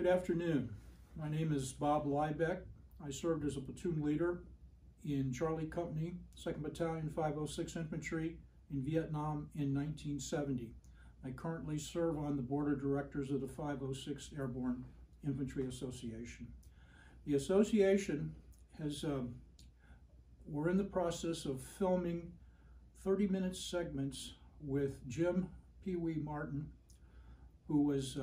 Good afternoon. My name is Bob Liebeck. I served as a platoon leader in Charlie Company, 2nd Battalion, 506 Infantry in Vietnam in 1970. I currently serve on the board of directors of the 506 Airborne Infantry Association. The association has, we're in the process of filming 30-minute segments with Jim Pee Wee Martin, who was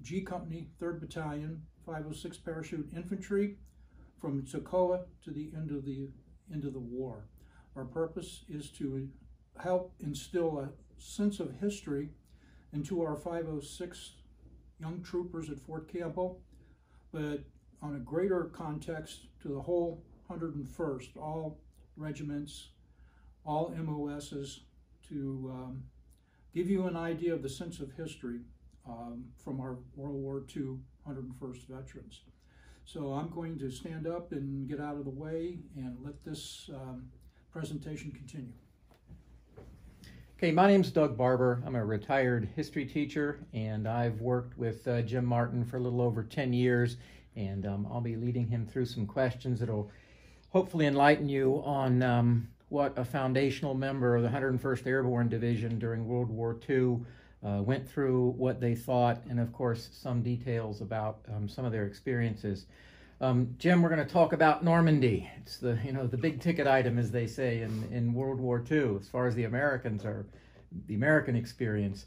G Company, 3rd Battalion, 506 Parachute Infantry from Toccoa to the end of the war. Our purpose is to help instill a sense of history into our 506 young troopers at Fort Campbell, but on a greater context to the whole 101st, all regiments, all MOSs, to give you an idea of the sense of history from our World War II 101st veterans. So I'm going to stand up and get out of the way and let this presentation continue. Okay, my name's Doug Barber. I'm a retired history teacher, and I've worked with Jim Martin for a little over 10 years, and I'll be leading him through some questions that'll hopefully enlighten you on what a foundational member of the 101st Airborne Division during World War II went through, what they thought, and of course some details about some of their experiences. Jim, we're going to talk about Normandy. It's the the big ticket item, as they say in World War II, as far as the Americans are, the American experience.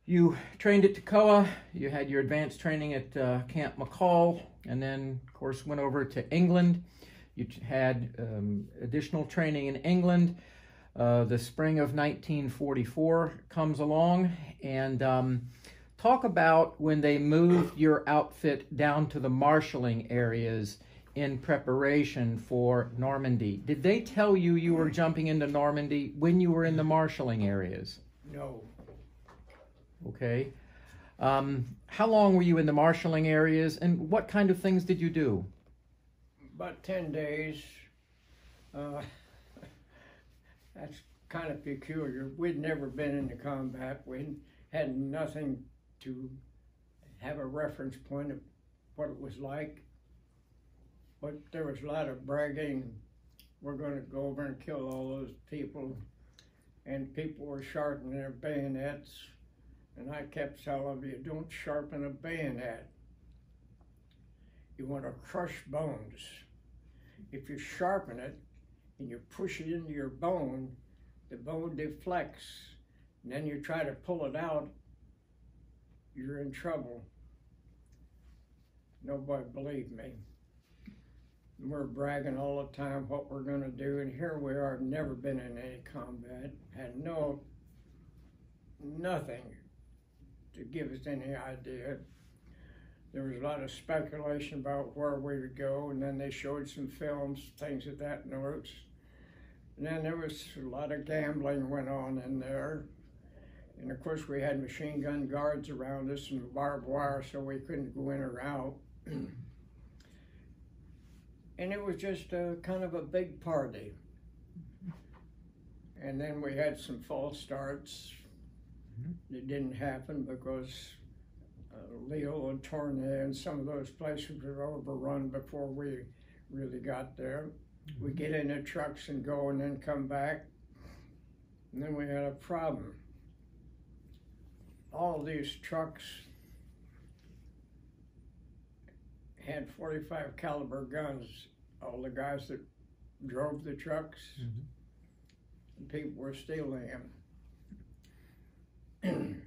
You trained at Toccoa. You had your advanced training at Camp McCall, and then of course went over to England. You had additional training in England. The spring of 1944 comes along, and talk about when they moved your outfit down to the marshalling areas in preparation for Normandy. Did they tell you you were jumping into Normandy when you were in the marshalling areas? No. Okay. How long were you in the marshalling areas, and what kind of things did you do? About 10 days. That's kind of peculiar. We'd never been into combat. We had nothing to have a reference point of what it was like. But there was a lot of bragging. We're going to go over and kill all those people. And people were sharpening their bayonets. And I kept telling them, you don't sharpen a bayonet. You want to crush bones. If you sharpen it and you push it into your bone, the bone deflects, and then you try to pull it out, you're in trouble. Nobody believed me. We're bragging all the time what we're going to do, and here we are, never been in any combat, had nothing to give us any idea. There was a lot of speculation about where we would go, and then they showed some films, things of that note. And then there was a lot of gambling went on in there. And of course we had machine gun guards around us and barbed wire, so we couldn't go in or out. And it was just kind of a big party. And then we had some false starts. It didn't happen because Lille and Tournai and some of those places were overrun before we really got there. We get in the trucks and go and then come back. And then we had a problem. All these trucks had 45 caliber guns, all the guys that drove the trucks, and people were stealing them.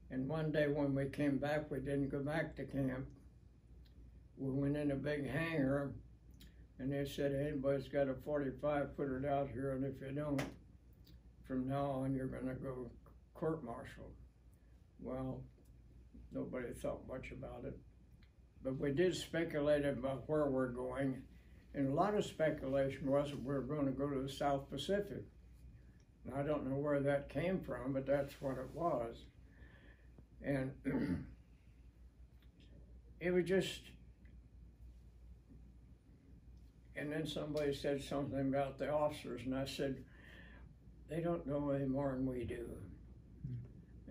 And one day when we came back, we didn't go back to camp. We went in a big hangar, and they said, anybody's got a 45, put it out here, and if you don't, from now on, you're gonna go court-martial. Well, nobody thought much about it. But we did speculate about where we're going, and a lot of speculation was that we were going to go to the South Pacific. And I don't know where that came from, but that's what it was. And it was just, and then somebody said something about the officers, and I said, they don't know any more than we do.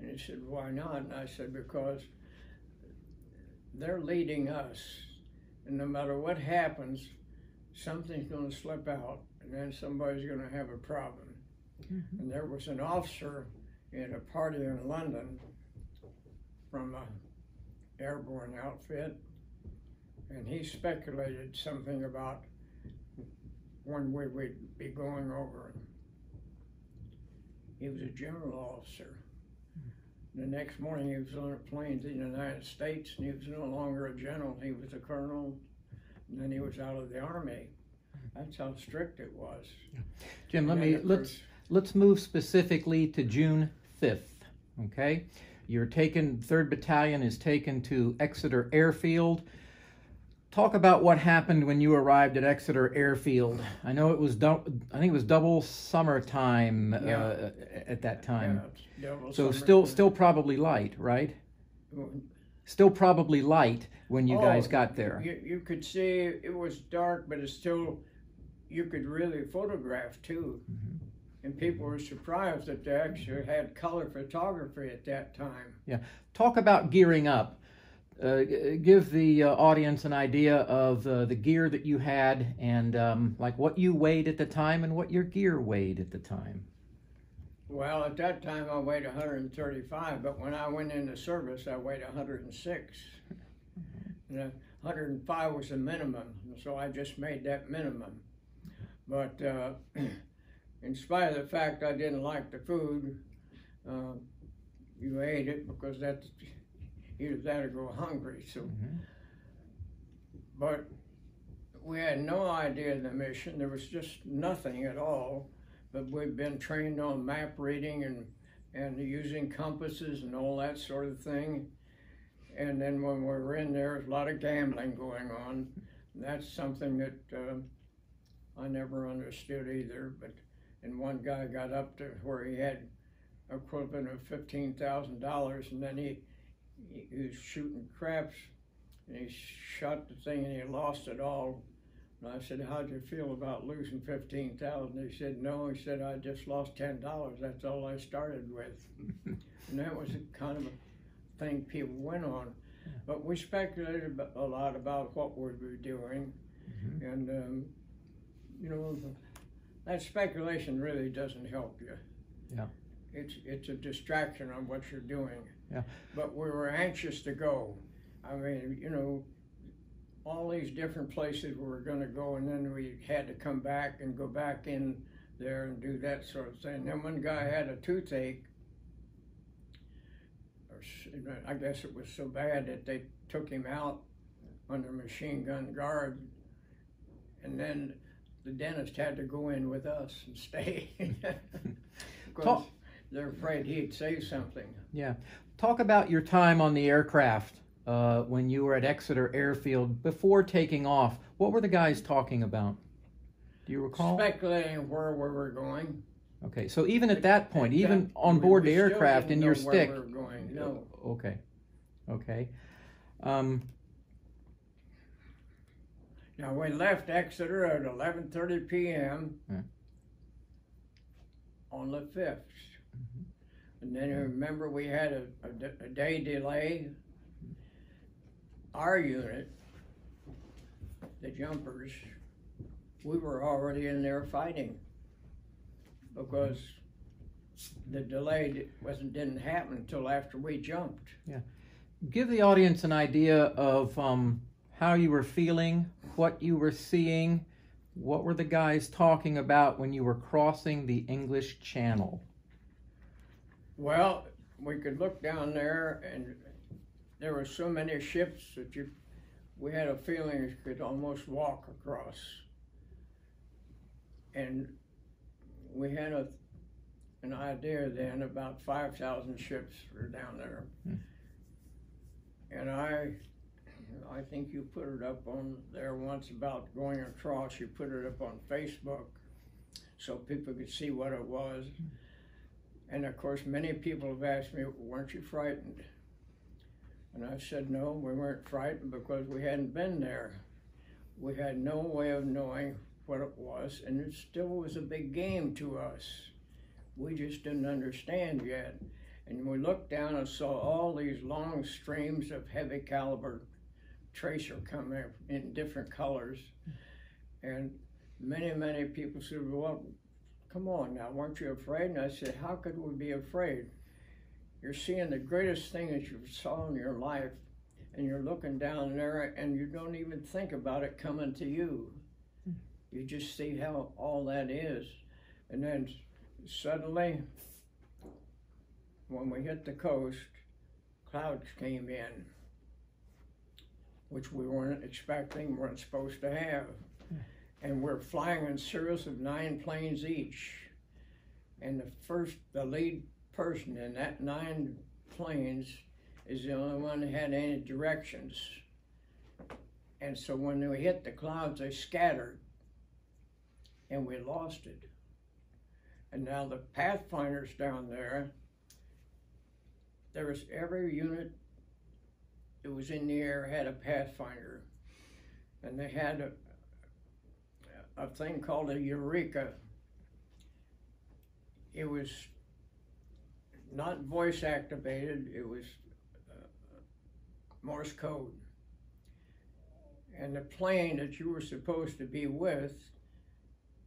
And he said, why not? And I said, because they're leading us, and no matter what happens, something's going to slip out, and then somebody's going to have a problem. Mm-hmm. And there was an officer in a party in London from an airborne outfit, and he speculated something about when we would be going over. He was a general officer. The next morning he was on a plane to the United States, and he was no longer a general, he was a colonel, and then he was out of the Army. That's how strict it was. Jim, let's move specifically to June 5th, okay? You're taken, 3rd Battalion is taken to Exeter Airfield. Talk about what happened when you arrived at Exeter Airfield. I know it was, I think it was double summertime at that time. Yeah, so still probably light, right? Still probably light when you guys got there. You could see it was dark, but it's still, you could really photograph too. Mm-hmm. And people were surprised that they actually had color photography at that time. Yeah. Talk about gearing up. Give the audience an idea of the gear that you had and like what you weighed at the time and what your gear weighed at the time. Well, at that time I weighed 135, but when I went into service I weighed 106. And 105 was the minimum, so I just made that minimum. But in spite of the fact I didn't like the food, you ate it because that's either that or go hungry. So, but we had no idea of the mission. There was just nothing at all. But we've been trained on map reading and using compasses and all that sort of thing. And then when we were in there was a lot of gambling going on. And that's something that I never understood either. But and one guy got up to where he had equivalent of $15,000, and then he was shooting craps, and he shot the thing and he lost it all. And I said, how'd you feel about losing $15,000? He said, no. He said, I just lost $10. That's all I started with. And that was a kind of a thing people went on. But we speculated a lot about what we were doing. And, you know, that speculation really doesn't help you. Yeah. It's a distraction on what you're doing. Yeah. But we were anxious to go. I mean, you know, all these different places we were going to go, and then we had to come back and go back in there and do that sort of thing. Then one guy had a toothache, or I guess it was so bad that they took him out under machine gun guard, and then the dentist had to go in with us and stay because they're afraid he'd say something. Yeah. Talk about your time on the aircraft when you were at Exeter Airfield before taking off. What were the guys talking about? Do you recall? Speculating where we were going. Okay, so even at that point, even on board the aircraft in your stick. Where we were going. No. Okay. Okay. Now, we left Exeter at 11:30 p.m. on the 5th. And then remember we had a day delay. Our unit, the jumpers, we were already in there fighting because the delay didn't happen until after we jumped. Yeah. Give the audience an idea of how you were feeling, what you were seeing, what were the guys talking about when you were crossing the English Channel? Well, we could look down there and there were so many ships that we had a feeling you could almost walk across. And we had an idea then about 5,000 ships were down there. And I think you put it up on there once about going across. You put it up on Facebook so people could see what it was. And of course, many people have asked me, weren't you frightened? And I said, no, we weren't frightened because we hadn't been there. We had no way of knowing what it was, and it still was a big game to us. We just didn't understand yet. And we looked down and saw all these long streams of heavy caliber tracer coming in different colors. And many people said, well, come on now, weren't you afraid? And I said, how could we be afraid? You're seeing the greatest thing that you saw in your life, and you're looking down there and you don't even think about it coming to you. You just see how all that is. And then suddenly, when we hit the coast, clouds came in, which we weren't expecting, weren't supposed to have. And we're flying in series of 9 planes each. And the lead person in that 9 planes is the only one that had any directions. And so when we hit the clouds, they scattered, and we lost it. And now the pathfinders down there was every unit that was in the air had a pathfinder. And they had a thing called a Eureka. It was not voice activated, it was Morse code. And the plane that you were supposed to be with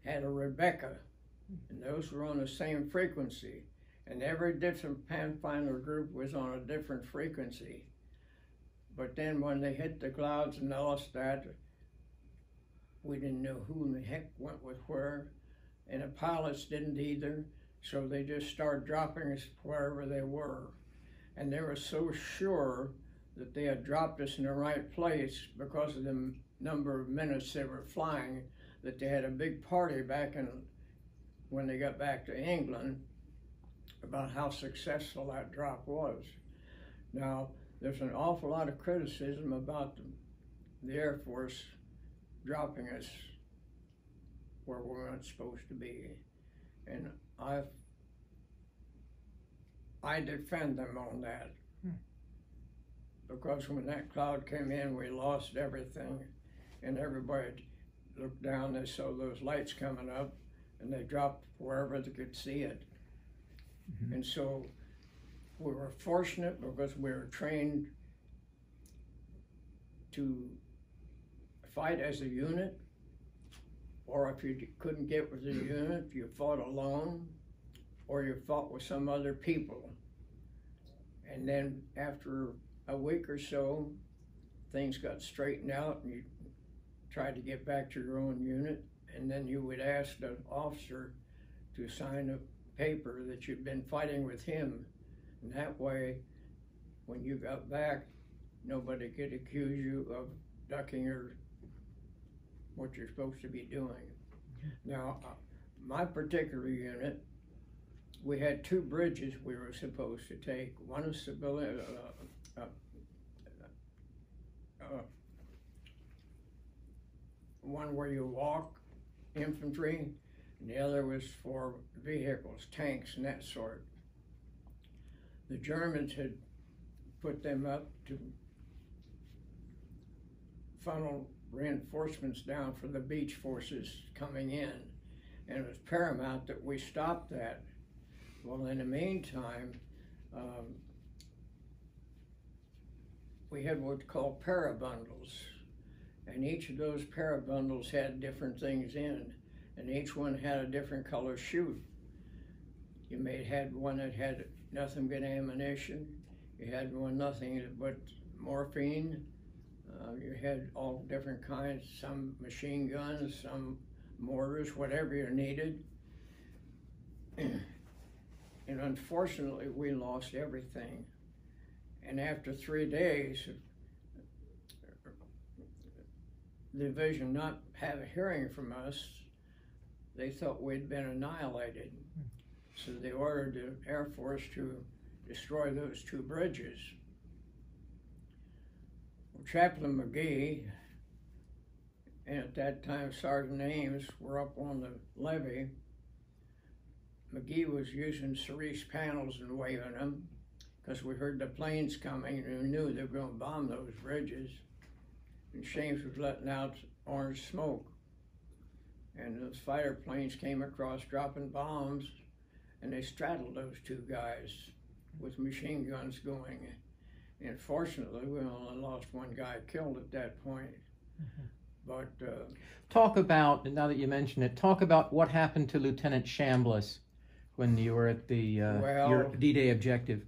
had a Rebecca, and those were on the same frequency. And every different Pathfinder group was on a different frequency. But then when they hit the clouds and lost that, we didn't know who in the heck went with where, and the pilots didn't either, so they just started dropping us wherever they were. And they were so sure that they had dropped us in the right place because of the number of minutes they were flying, that they had a big party back when they got back to England about how successful that drop was. Now, there's an awful lot of criticism about the Air Force dropping us where we weren't supposed to be. And I defend them on that. Because when that cloud came in, we lost everything, and everybody looked down, they saw those lights coming up, and they dropped wherever they could see it. And so we were fortunate because we were trained to fight as a unit, or if you couldn't get with the unit, you fought alone, or you fought with some other people. And then after a week or so, things got straightened out, and you tried to get back to your own unit, and then you would ask the officer to sign a paper that you'd been fighting with him. And that way, when you got back, nobody could accuse you of ducking or what you're supposed to be doing. Now, my particular unit, we had 2 bridges we were supposed to take. One is civilian, one where you walk, infantry, and the other was for vehicles, tanks, and that sort. The Germans had put them up to funnel reinforcements down for the beach forces coming in, and it was paramount that we stop that. Well, in the meantime, we had what's called parabundles, and each of those parabundles had different things in, and each one had a different color chute. You had one that had nothing but ammunition, you had one nothing but morphine, you had all different kinds, some machine guns, some mortars, whatever you needed. And unfortunately, we lost everything. And after 3 days, the division not have a hearing from us, they thought we'd been annihilated. So they ordered the Air Force to destroy those 2 bridges. Well, Chaplain McGee, and at that time Sergeant Ames, were up on the levee. McGee was using cerise panels and waving them because we heard the planes coming and we knew they were going to bomb those bridges. And Shames was letting out orange smoke. And those fighter planes came across dropping bombs, and they straddled those 2 guys with machine guns going. Unfortunately, we only lost one guy killed at that point. But talk about, now that you mention it, talk about what happened to Lieutenant Chambliss when you were at the your D-Day objective.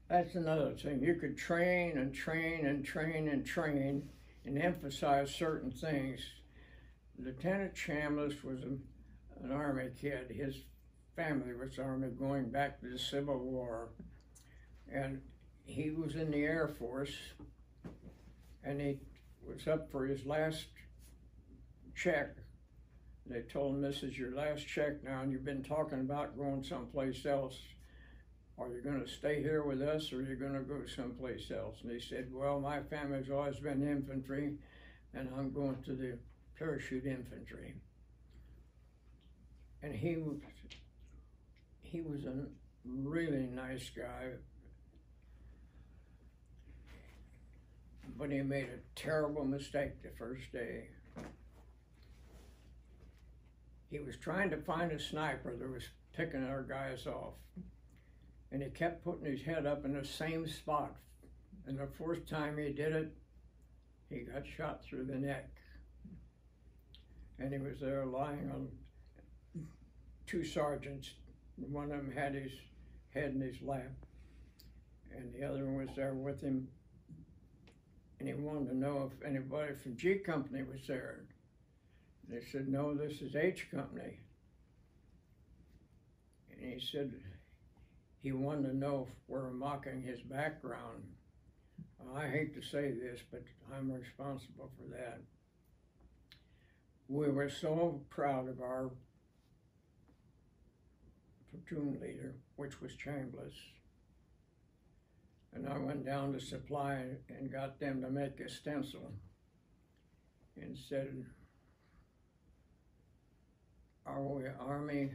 That's another thing. You could train and train and train and train and emphasize certain things. Lieutenant Chambliss was an Army kid. His family was Army going back to the Civil War. And he was in the Air Force, and he was up for his last check. They told him, this is your last check now, and you've been talking about going someplace else. Are you going to stay here with us, or are you going to go someplace else? And he said, well, my family's always been infantry, and I'm going to the parachute infantry. And he was a really nice guy, but he made a terrible mistake the first day. He was trying to find a sniper that was picking our guys off, and he kept putting his head up in the same spot. And the fourth time he did it, he got shot through the neck. And he was there lying on two sergeants. One of them had his head in his lap, and the other one was there with him. And he wanted to know if anybody from G Company was there. They said, no, this is H Company. And he said he wanted to know if we're mocking his background. Well, I hate to say this, but I'm responsible for that. We were so proud of our platoon leader, which was Chambliss. And I went down to supply and got them to make a stencil and said, are we Army?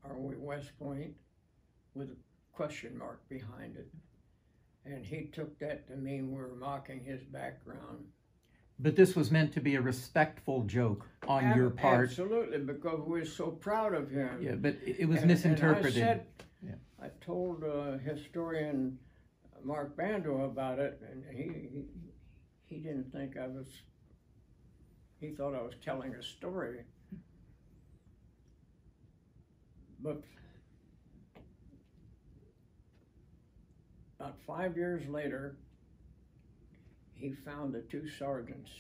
Are we West Point? With a question mark behind it. And he took that to mean we were mocking his background. But this was meant to be a respectful joke on your part. Absolutely, because we're so proud of him. Yeah, but it was misinterpreted. And I said, I told historian Mark Bando about it, and he didn't think I was, he thought I was telling a story. But about 5 years later, he found the two sergeants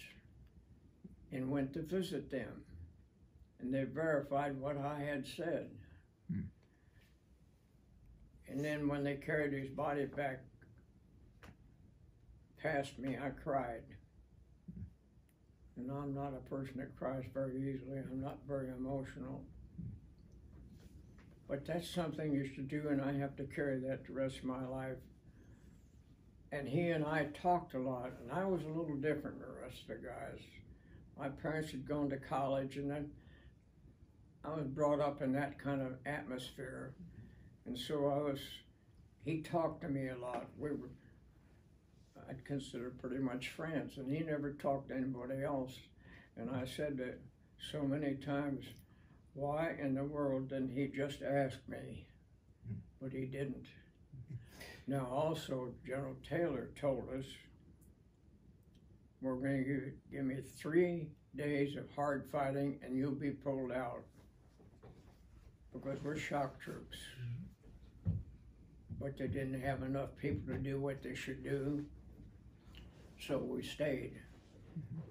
and went to visit them. And they verified what I had said. And then when they carried his body back past me, I cried. And I'm not a person that cries very easily. I'm not very emotional. But that's something you should do, and I have to carry that the rest of my life. And he and I talked a lot, and I was a little different than the rest of the guys. My parents had gone to college, and then I was brought up in that kind of atmosphere. And so he talked to me a lot. I'd consider pretty much friends, and he never talked to anybody else. And I said that so many times, why in the world didn't he just ask me? But he didn't. Now also, General Taylor told us, we're going to give me 3 days of hard fighting and you'll be pulled out, because we're shock troops. But they didn't have enough people to do what they should do, so we stayed.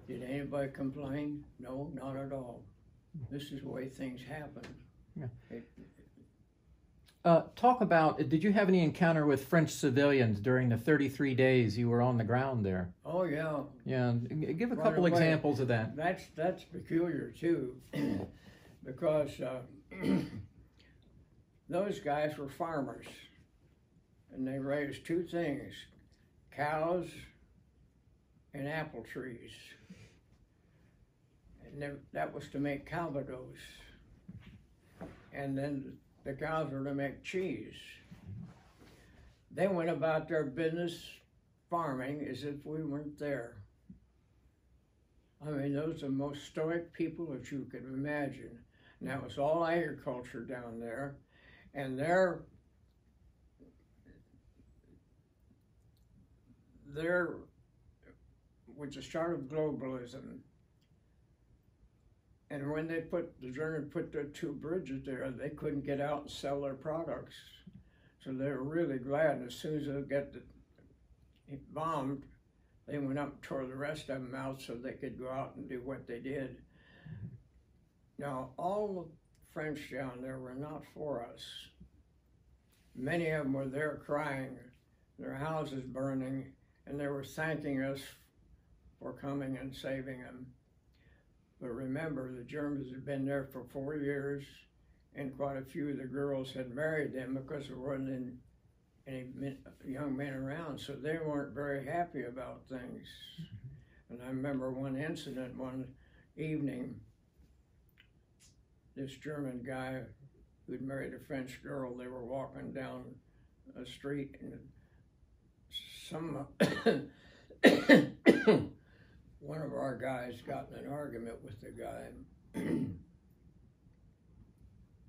Did anybody complain? No, not at all. This is the way things happen. Yeah. Talk about, did you have any encounter with French civilians during the 33 days you were on the ground there? Oh, yeah. Yeah, give a couple examples of that. That's peculiar, too, because those guys were farmers, and they raised two things, cows and apple trees. And that was to make calvados. And then the cows were to make cheese. They went about their business farming as if we weren't there. I mean, those are the most stoic people that you could imagine. And that was all agriculture down there. And their there was the start of globalism. And when the Germans put the two bridges there, they couldn't get out and sell their products. So they were really glad. As soon as they got it bombed, they went up and tore the rest of them out so they could go out and do what they did. Now, all the French down there were not for us. Many of them were there crying, their houses burning, and they were thanking us for coming and saving them. But remember, the Germans had been there for 4 years, and quite a few of the girls had married them because there wasn't any young men around, so they weren't very happy about things. And I remember one incident one evening, this German guy who'd married a French girl, they were walking down a street, and one of our guys got in an argument with the guy, and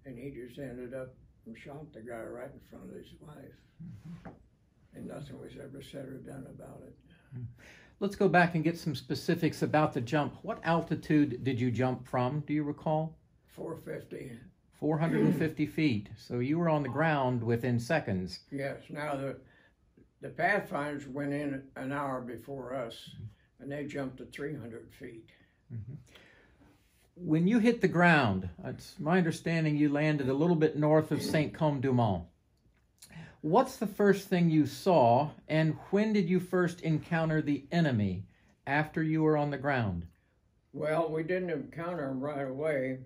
he just ended up and shot the guy right in front of his wife. And nothing was ever said or done about it. Let's go back and get some specifics about the jump. What altitude did you jump from? Do you recall? 450. 450 feet. So you were on the ground within seconds. Yes. Now the Pathfinders went in an hour before us, and they jumped to 300 feet. When you hit the ground, it's my understanding you landed a little bit north of Saint-Côme-du-Mont. What's the first thing you saw, and when did you first encounter the enemy after you were on the ground? Well, we didn't encounter them right away.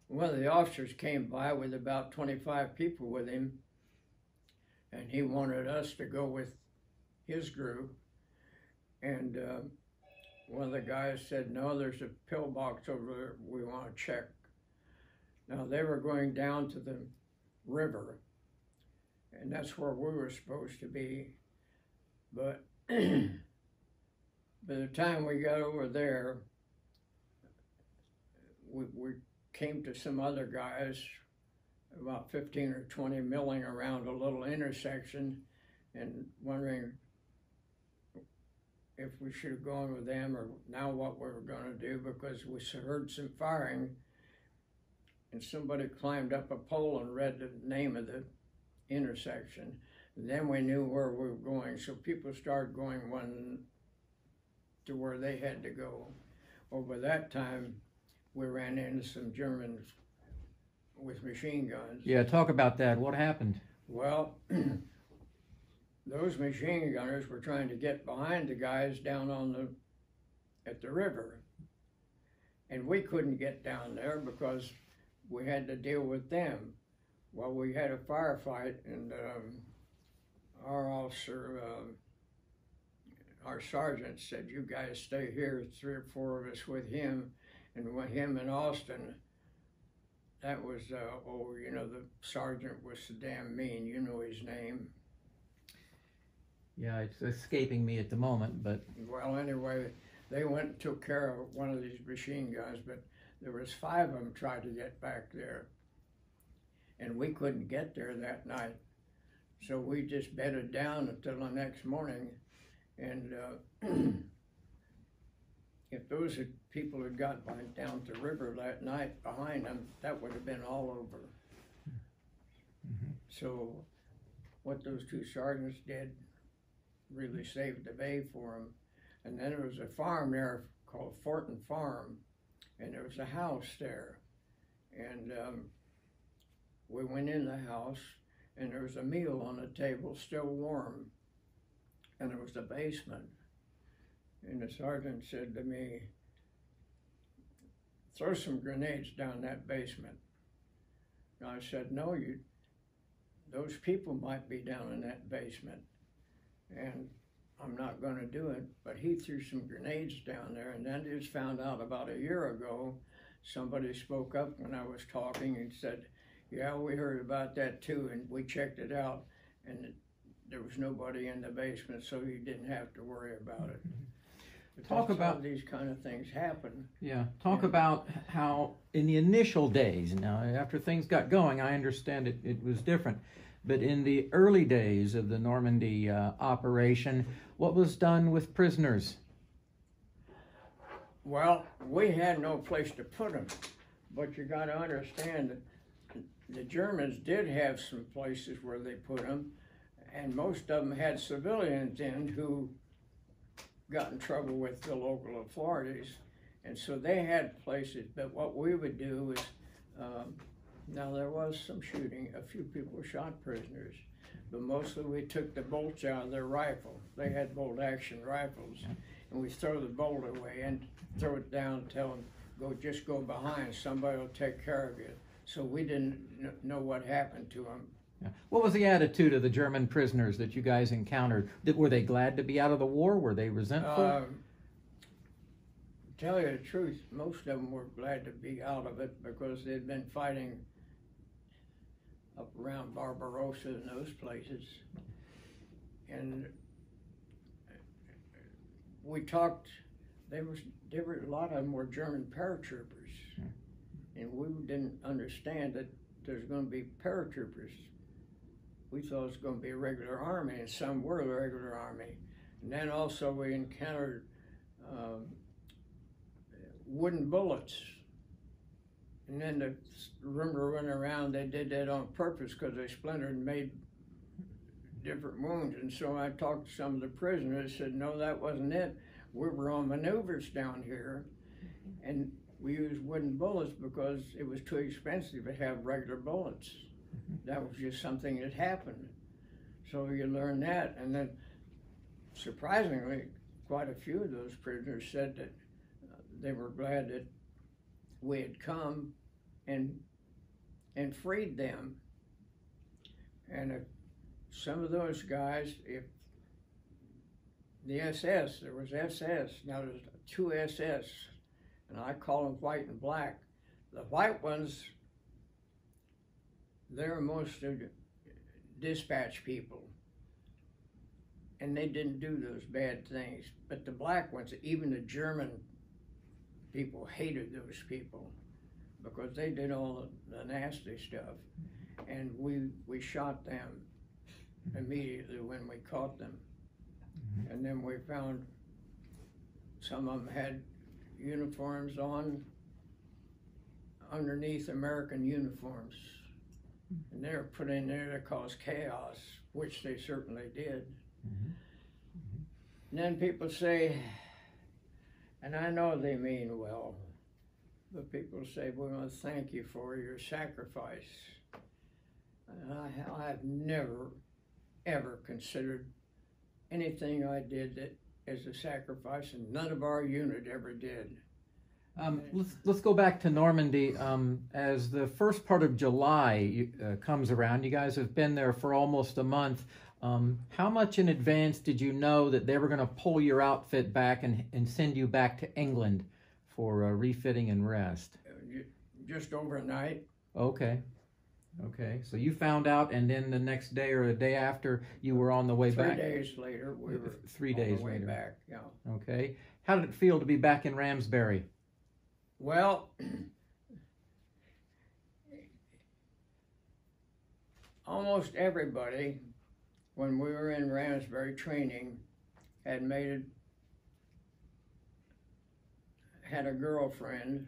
One of the officers came by with about 25 people with him, and he wanted us to go with his group. And one of the guys said, no, there's a pillbox over there we want to check. Now, they were going down to the river, and that's where we were supposed to be. But by the time we got over there, we came to some other guys, about 15 or 20 milling around a little intersection and wondering if we should have gone with them or now what we were going to do, because we heard some firing and somebody climbed up a pole and read the name of the intersection. And then we knew where we were going, so people started going one to where they had to go. Well, by that time, we ran into some Germans with machine guns. Yeah, talk about that. What happened? Well, those machine gunners were trying to get behind the guys down at the river. And we couldn't get down there because we had to deal with them. Well, we had a firefight, and our officer, our sergeant said, you guys stay here, 3 or 4 of us with him. And with him and Austin, that was, you know, the sergeant was so damn mean, you know his name. Yeah, it's escaping me at the moment, but... Well, anyway, they went and took care of one of these machine guns, but there was 5 of them tried to get back there. And we couldn't get there that night. So we just bedded down until the next morning. And if those people had got down to the river that night behind them, that would have been all over. So what those 2 sergeants did really saved the day for them. And then there was a farm there called Fortin Farm, and there was a house there. And we went in the house, and there was a meal on the table, still warm. And there was the basement. And the sergeant said to me, throw some grenades down that basement. And I said, no, those people might be down in that basement, and I'm not going to do it. But he threw some grenades down there, and then just found out about a year ago, somebody spoke up when I was talking and said, yeah, we heard about that too, and we checked it out, and there was nobody in the basement, so you didn't have to worry about it. But Talk that's how about these kind of things happen. Yeah, talk Yeah. about how in the initial days, now after things got going, I understand it was different, but in the early days of the Normandy operation, what was done with prisoners? Well, we had no place to put them, but you got to understand that the Germans did have some places where they put them, and most of them had civilians in who got in trouble with the local authorities, and so they had places. But what we would do is, now there was some shooting, a few people shot prisoners, but mostly we took the bolts out of their rifle. They had bolt action rifles, and we throw the bolt away and throw it down, tell them, just go behind, somebody will take care of you. So we didn't know what happened to them. Yeah. What was the attitude of the German prisoners that you guys encountered? Were they glad to be out of the war? Were they resentful? Tell you the truth, most of them were glad to be out of it because they'd been fighting up around Barbarossa and those places. And we talked, there were a lot of them were German paratroopers. And we didn't understand that there's going to be paratroopers. We thought it was going to be a regular army, and some were the regular army. And then also we encountered wooden bullets. And then the rumor went around they did that on purpose because they splintered and made different wounds. And so I talked to some of the prisoners, said, no, that wasn't it. We were on maneuvers down here, and we used wooden bullets because it was too expensive to have regular bullets. That was just something that happened. So you learn that, and then surprisingly, quite a few of those prisoners said that they were glad that we had come and freed them. And some of those guys, if the SS, there was SS, now there's two SS, and I call them white and black. The white ones, they're mostly dispatch people, and they didn't do those bad things. But the black ones, even the German people hated those people because they did all the nasty stuff, and we shot them immediately when we caught them. And then we found some of them had uniforms on underneath American uniforms, and they were put in there to cause chaos, which they certainly did. And then people say, and I know they mean well, but people say, we want to thank you for your sacrifice. And I have never, ever considered anything I did that as a sacrifice, and none of our unit ever did. Let's go back to Normandy. As the first part of July comes around, you guys have been there for almost a month. How much in advance did you know that they were going to pull your outfit back and send you back to England for refitting and rest? Just overnight. Okay. Okay, so you found out, and then the next day or the day after, you were on the way back? 3 days later, we were 3 days on the way later. back, yeah. Okay. How did it feel to be back in Ramsbury? Well, almost everybody, when we were in Ramsbury training, had a girlfriend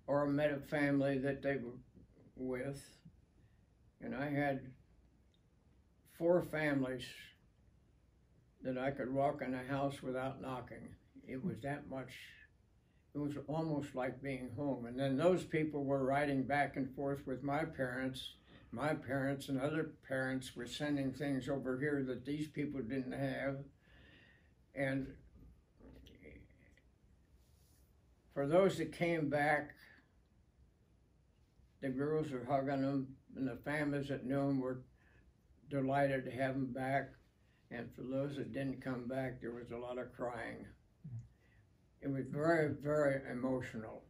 or met a family that they were with, and I had 4 families that I could walk in a house without knocking. It was that much, it was almost like being home. And then those people were riding back and forth with my parents and other parents were sending things over here that these people didn't have. And for those that came back, the girls were hugging them, and the families that knew them were delighted to have them back. And for those that didn't come back, there was a lot of crying. It was very, very emotional.